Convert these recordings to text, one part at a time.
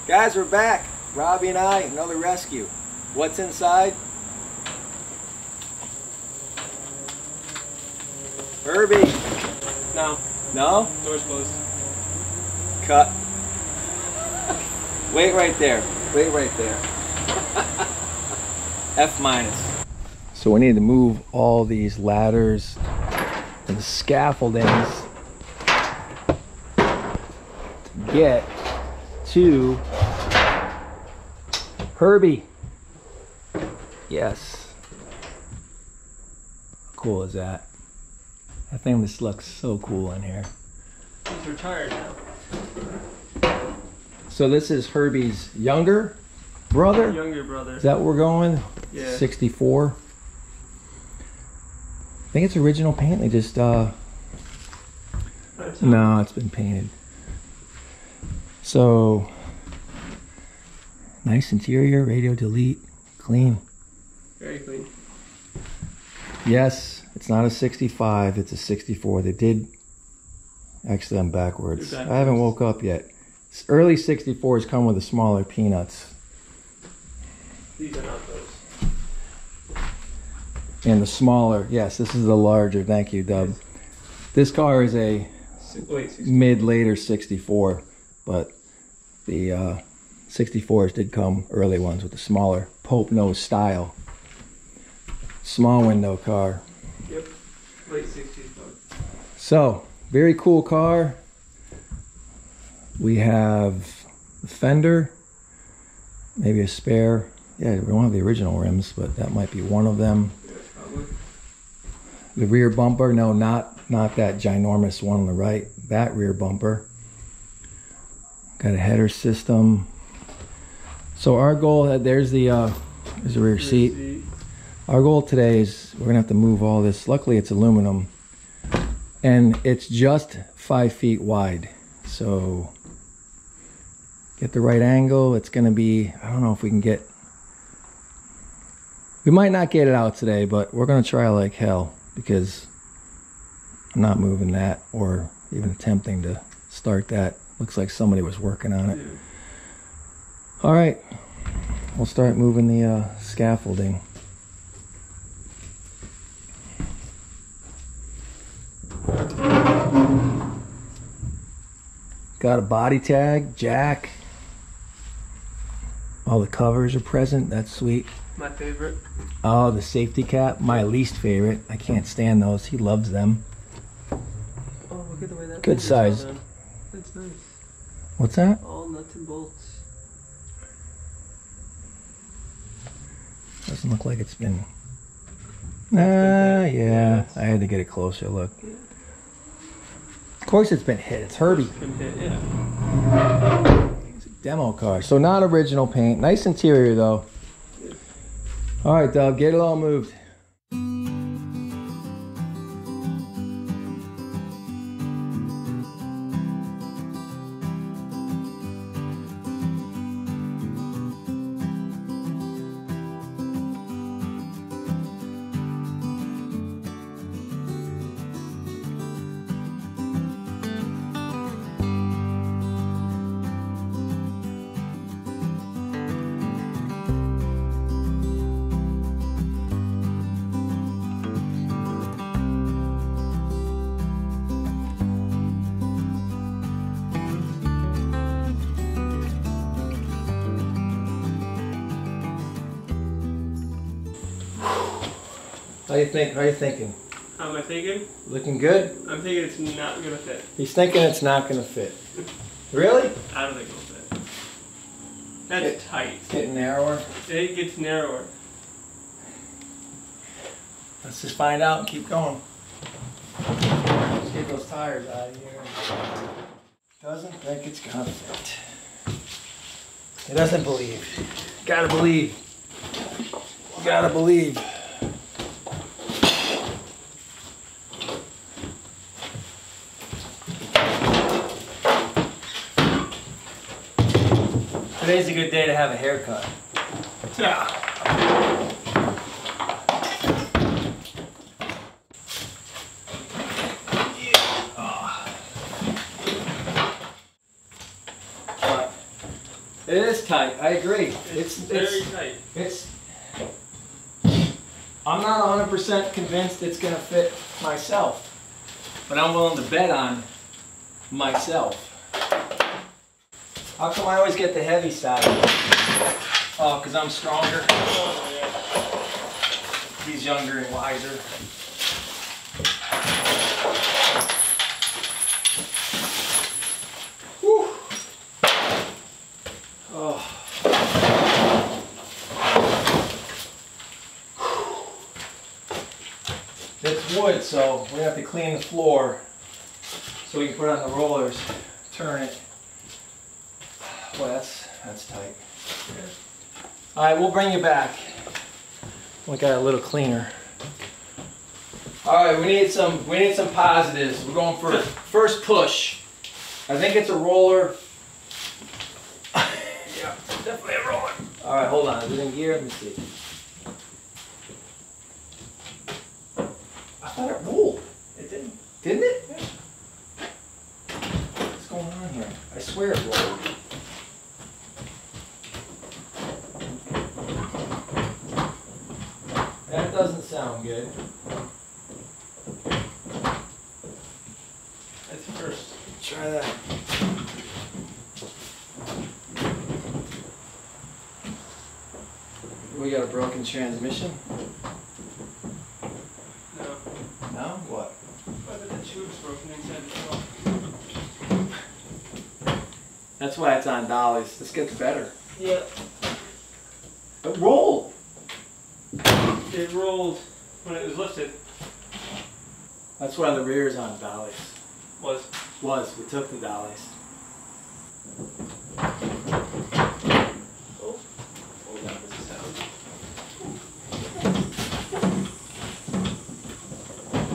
Guys, we're back. Robbie and I, another rescue. What's inside? Herbie. No. No? Door's closed. Cut. Wait right there. Wait right there. F minus. So we need to move all these ladders and scaffoldings to get to Herbie. Yes. How cool is that? I think this looks so cool in here. He's retired now. So this is Herbie's younger brother? Younger brother. Is that where we're going? Yeah. 64. I think it's original paint. They just, no, it's been painted. So, nice interior, radio delete, clean. Very clean. Yes, it's not a 65, it's a 64. They did, actually I'm backwards. I haven't woke up yet. Early 64s come with the smaller peanuts. These are not those. And the smaller, yes, this is the larger, thank you, Dub. This car is a mid-later 64, but the 64s did come, early ones, with the smaller Pope nose style. Small window car. Yep, late 60s. So, very cool car. We have the fender, maybe a spare. Yeah, we don't have the original rims, but that might be one of them. The rear bumper, no, not that ginormous one on the right. That rear bumper. Got a header system. So our goal, there's the rear seat. Our goal today is we're gonna have to move all this. Luckily it's aluminum, and it's just 5 feet wide. So get the right angle. It's gonna be, I don't know if we can get. We might not get it out today, but we're gonna try like hell, because I'm not moving that or even attempting to start that. Looks like somebody was working on it. All right, we'll start moving the scaffolding. Got a body tag, jack. All the covers are present, that's sweet. My favorite. Oh, the safety cap, my least favorite. I can't stand those. He loves them. Oh, look at the way that. Good size. That's nice. What's that? All nuts and bolts. Doesn't look like it's been. Yeah. I had to get a closer look. Yeah. Of course, it's been hit. It's Herbie. It's been hit, yeah. It's a demo car, so not original paint. Nice interior though. All right, Doug, get it all moved. How you think? How you thinking? How am I thinking? Looking good? I'm thinking it's not gonna fit. He's thinking it's not gonna fit. Really? I don't think it'll fit. That's tight. It's getting narrower. It gets narrower. Let's just find out and keep going. Let's get those tires out of here. Doesn't think it's gonna fit. He doesn't believe. Gotta believe. Gotta believe. Today's a good day to have a haircut. Yeah. It is tight. I agree. It's very tight. I'm not 100% convinced it's gonna fit myself, but I'm willing to bet on myself. How come I always get the heavy side? Oh, because I'm stronger. Oh, yeah. He's younger and wiser. Whew. Oh. It's wood, so we're gonna have to clean the floor so we can put it on the rollers, turn it. Well, that's tight. Yeah. All right, we'll bring you back. We got a little cleaner. All right, we need some positives. We're going for first push. I think it's a roller. Yeah, definitely a roller. All right, hold on. Is it in gear? Let me see. I thought it rolled. It didn't. Didn't it? Yeah. What's going on here? I swear it rolled. That doesn't sound good. That's first. Try that. We got a broken transmission? No. No? What? But the tube's broken inside the truck. That's why it's on dollies. This gets better. Yeah. It rolled. It rolled when it was lifted. That's why the rear is on dollies. Was. We took the dollies. Oh. Oh, that was a sound.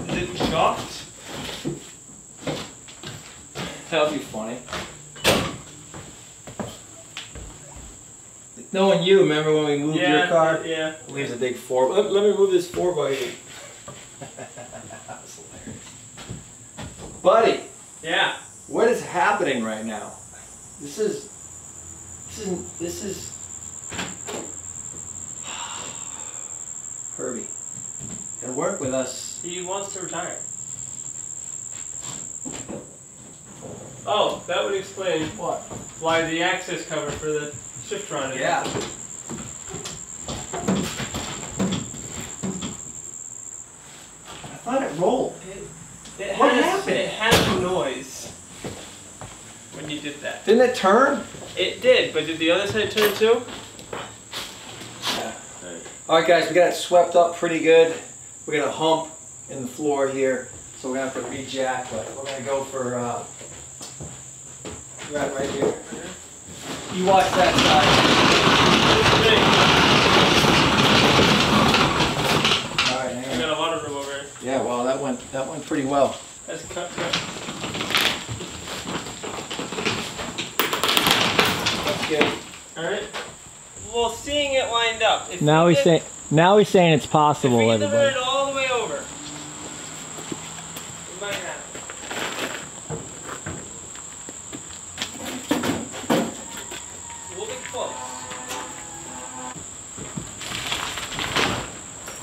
Is it shocked? That would be funny. Knowing you, remember when we moved your car? Yeah. It leaves a big 4. Let me move this 4x8. That was hilarious. Buddy, Yeah. what is happening right now? This is Herbie. He'll work with us. He wants to retire. Oh, that would explain What? why the access cover for the Shiftron is. Yeah. I thought it rolled. What happened? It has a noise when you did that. Didn't it turn? It did, but did the other side turn too? Yeah. Alright guys, we got it swept up pretty good. We got a hump in the floor here, so we're going to have to re-jack, but we're going to go for, right here. You watch that side. Alright, hang I on. got a lot of room over here. Yeah, well that went pretty well. That's cut. That's good. Alright. Well, seeing it lined up. If Now we he's get- saying it's possible, if we everybody. deliver it all the way over, it might happen. We'll be close.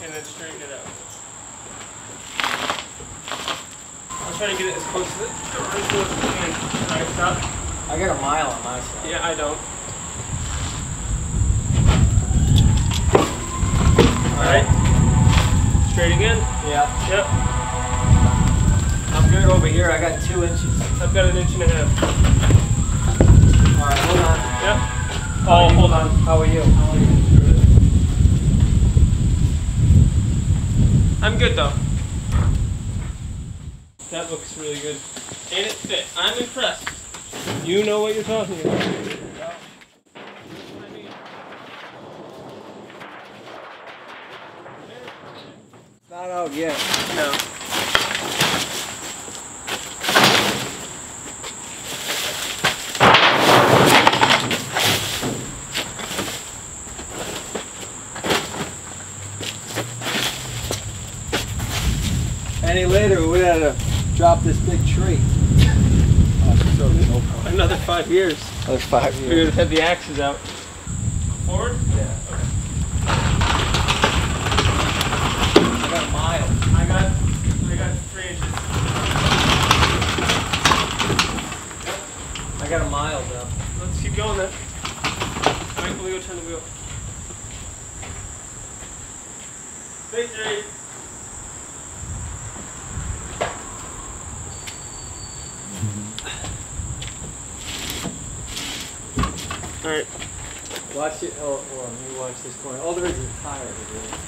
And then straighten it out. I'll try to get it as close to the original as we can. Alright, stop. I got a mile on my side. Yeah, I don't. Alright. Straight again? Yeah. Yep. I'm good over here. I got 2 inches. I've got 1.5 inches. Alright, hold on. Yep. Oh, hold on. How are you? I'm good though. That looks really good. And it fit. I'm impressed. You know what you're talking about. Not out yet. No. Any later, we would have to drop this big tree. stroke, no problem. Another 5 years. Another 5 years. We would have had the axes out. Forward? Yeah. Okay. I got a mile. I got 3 inches. I got a mile though. Let's keep going then. Michael, we go turn the wheel. Victory! Alright. Watch it. Oh, hold on. Let me watch this corner. Oh, there is a tire here.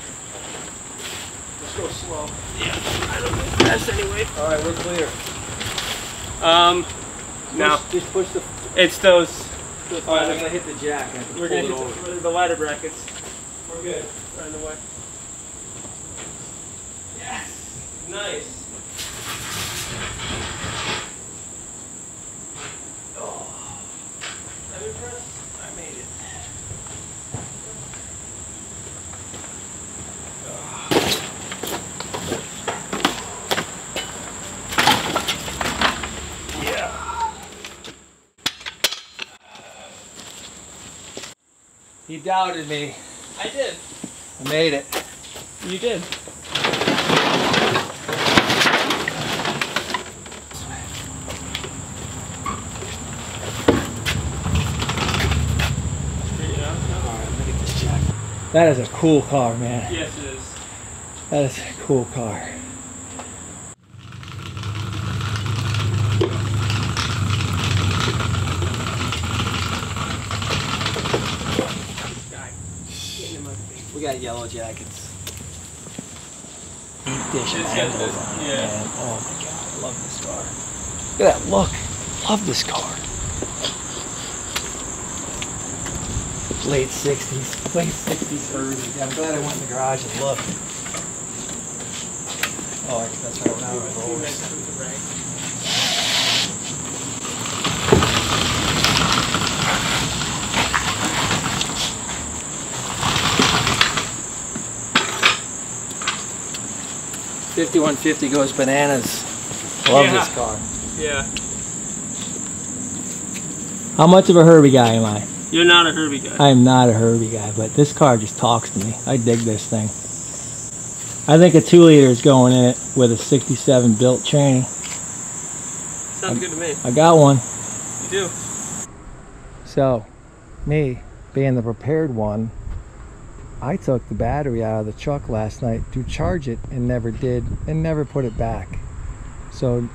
Let's go slow. Yeah, I don't think fast anyway. Alright, we're clear. No. Just push the. It's those Alright, I'm ladder, gonna hit the jack. I have to we're pull gonna it over. hit the ladder brackets. We're good. Right in the way. Yes! Nice. Oh, I'm impressed. I made it. Yeah. He doubted me. I did. I made it. You did. That is a cool car, man. Yes, it is. That is a cool car. We got yellow jackets. Dish It's handles got on it, yeah. man. Oh my god, I love this car. Look at that look. Love this car. Late 60s. Late 60s Herbie. Yeah, I'm glad I went in the garage and looked. Oh, that's right. Now it rolls. 5150 goes bananas. Love Yeah. this car. Yeah. How much of a Herbie guy am I? You're not a Herbie guy. I am not a Herbie guy, but this car just talks to me. I dig this thing. I think a 2-liter is going in it with a 67 built tranny. Sounds good to me. I got one. You do. So, me being the prepared one, I took the battery out of the truck last night to charge it and never did, and never put it back. So,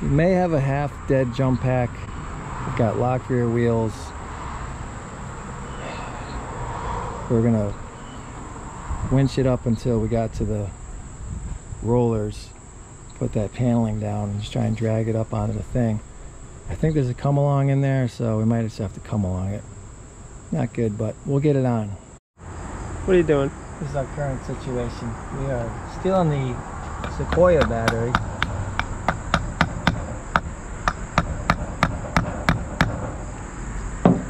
you may have a half dead jump pack. We've got locked rear wheels. We're gonna winch it up until we got to the rollers, put that paneling down and just try and drag it up onto the thing. I think there's a come along in there, so we might just have to come along it. Not good, but we'll get it on. What are you doing? This is our current situation. We are still on the Sequoia battery.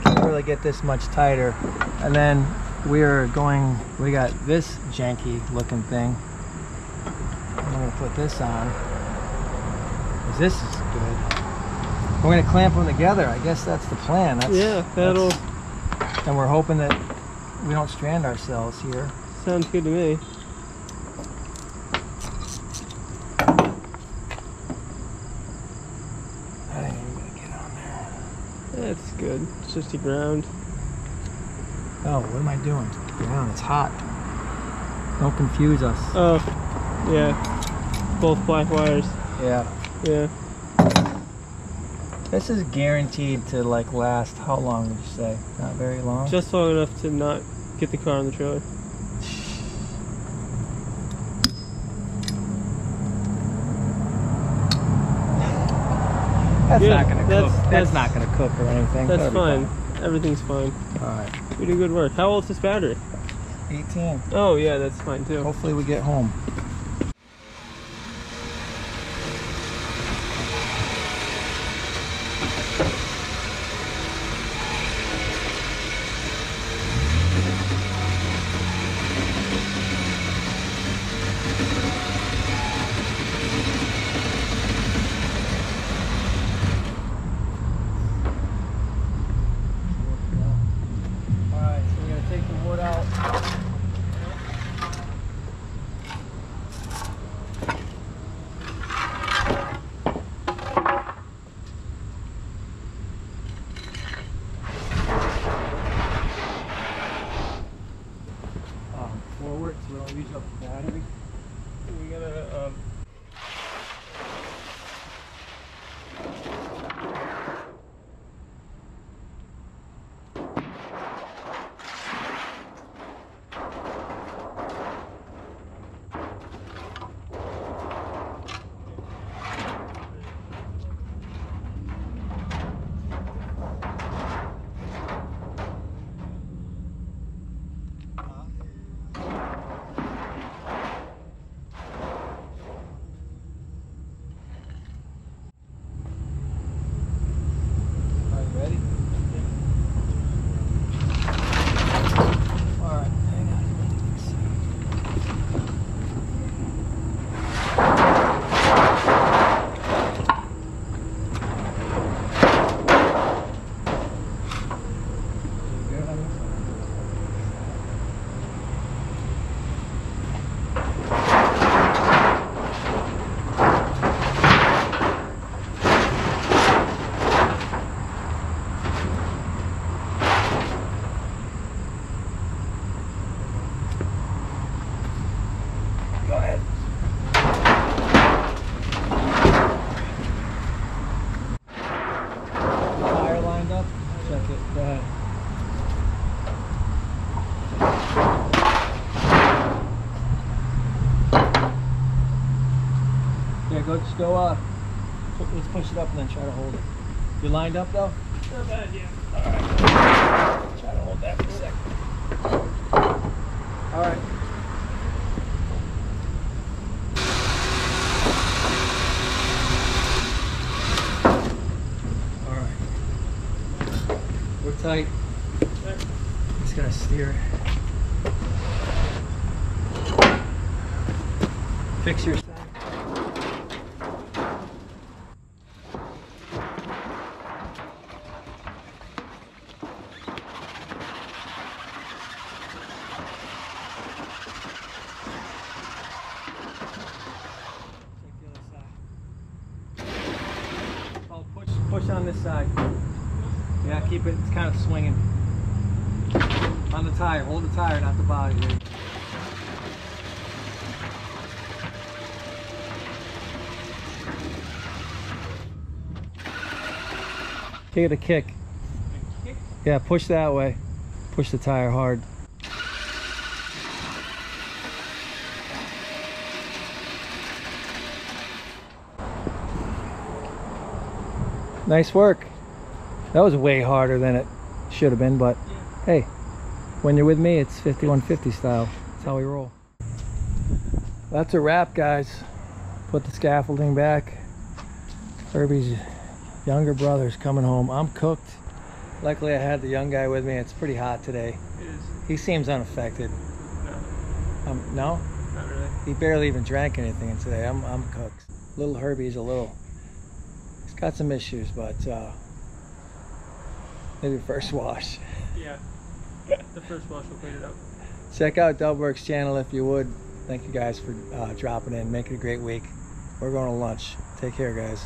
Can't really get this much tighter. And then we got this janky looking thing. I'm gonna put this on, 'cause this is good. We're gonna clamp them together. I guess that's the plan. And we're hoping that we don't strand ourselves here. Sounds good to me. I ain't even gonna get on there. That's good. It's just the ground. Oh, what am I doing? Ground, it's hot. Don't confuse us. Oh, yeah. Both black wires. Yeah. Yeah. This is guaranteed to like last, how long would you say? Not very long? Just long enough to not get the car on the trailer. That's Yeah, not gonna cook. That's that's- not gonna cook or anything. That's That'll be fine. Everything's fine. Alright. We do good work. How old is this battery? 18. Oh, yeah, that's fine too. Hopefully we get home. use up the battery. We gotta, Ready? Alright, hang on. Go ahead. Tire lined up? Check it. Go ahead. Yeah, just go, let's push it up and then try to hold it. You lined up though? not bad, yeah. Alright. Try to hold that for a second. Alright. We're tight. Just gotta steer it. Fix your side. Check the other side. Oh, push on this side. Yeah, keep it, it's kind of swinging. On the tire, hold the tire, not the body. Here. Give it a kick. Yeah, push that way. Push the tire hard. Nice work. That was way harder than it should have been, but hey, when you're with me, it's 5150 style. That's how we roll. That's a wrap, guys. Put the scaffolding back. Herbie's younger brother's coming home. I'm cooked. Luckily, I had the young guy with me. It's pretty hot today. It is. He seems unaffected. No. No? Not really. He barely even drank anything today. I'm cooked. Little Herbie's he's got some issues, but maybe first wash. Yeah. The first wash will clean it up. Check out Dubwerks channel if you would. Thank you guys for dropping in. Make it a great week. We're going to lunch. Take care, guys.